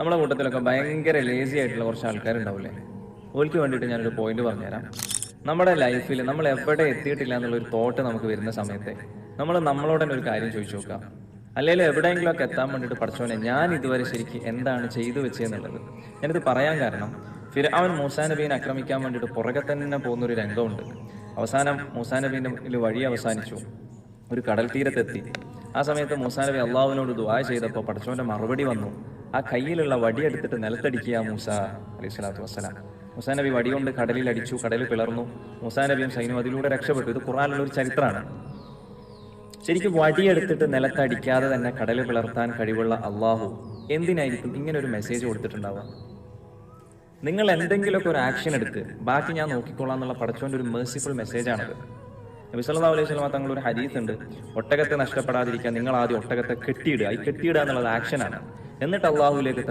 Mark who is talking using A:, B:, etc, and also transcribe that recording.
A: നമ്മളെ കൂട്ടത്തിലൊക്കെ ഭയങ്കര ലേസി ആയിട്ടുള്ള കുറച്ച് ആൾക്കാരുണ്ടാവില്ലേ? ഓൽക്ക് വേണ്ടിയിട്ട് ഞാനൊരു പോയിന്റ് പറഞ്ഞുതരാം. നമ്മുടെ ലൈഫിൽ നമ്മൾ എവിടെ എത്തിയിട്ടില്ല എന്നുള്ളൊരു തോട്ട് നമുക്ക് വരുന്ന സമയത്ത് നമ്മൾ നമ്മളോട് തന്നെ ഒരു കാര്യം ചോദിച്ചു നോക്കാം. അല്ലെങ്കിൽ എവിടെയെങ്കിലും ഒക്കെ എത്താൻ വേണ്ടിയിട്ട് പഠിച്ചോനെ ഞാൻ ഇതുവരെ ശരിക്കും എന്താണ് ചെയ്തു വെച്ചതെന്നുള്ളത്. ഞാനിത് പറയാൻ കാരണം, ഫിർഔൻ മൂസാ നബീനെ ആക്രമിക്കാൻ വേണ്ടിയിട്ട് പുറകെ തന്നെ പോകുന്ന ഒരു രംഗമുണ്ട്. അവസാനം മൂസാ നബീന്റെ വഴി അവസാനിച്ചു, ഒരു കടൽ തീരത്തെത്തി. ആ സമയത്ത് മൂസാ നബി അള്ളാഹുവിനോട് ദുആ ചെയ്തപ്പോൾ പടച്ചോന്റെ മറുപടി വന്നു, ആ കയ്യിലുള്ള വടി എടുത്തിട്ട് നിലത്തടിക്കുക മൂസ അലൈഹി സ്വലാത്തു വസ്സലാം. മൂസാ നബി വടി കൊണ്ട് കടലിൽ അടിച്ചു, കടലിൽ പിളർന്നു. മൂസാ നബിയും സൈന്യം അതിലൂടെ രക്ഷപ്പെട്ടു. ഇത് ഖുർആനിലുള്ള ഒരു ചരിത്രമാണ്. ശരിക്കും വടിയെടുത്തിട്ട് നിലത്തടിക്കാതെ തന്നെ കടല് പിളർത്താൻ കഴിവുള്ള അള്ളാഹു എന്തിനായിരിക്കും ഇങ്ങനെ ഒരു മെസ്സേജ് കൊടുത്തിട്ടുണ്ടാവുക? നിങ്ങൾ എന്തെങ്കിലുമൊക്കെ ഒരു ആക്ഷൻ എടുത്ത് ബാക്കി ഞാൻ നോക്കിക്കൊള്ളാം എന്നുള്ള പടച്ചോന്റെ ഒരു മേഴ്സിഫുൾ മെസ്സേജാണത്. നബി സല്ലല്ലാഹു അലൈഹി വസല്ലം തങ്ങൾ ഒരു ഹദീസ് ഉണ്ട്, ഒട്ടകത്തെ നഷ്ടപ്പെടാതിരിക്കാൻ നിങ്ങൾ ആദ്യം ഒട്ടകത്തെ കെട്ടിയിടുക. ഈ കെട്ടിയിടുക എന്നുള്ളത് ആക്ഷനാണ്. എന്നിട്ട് അള്ളാഹുവിലേക്ക്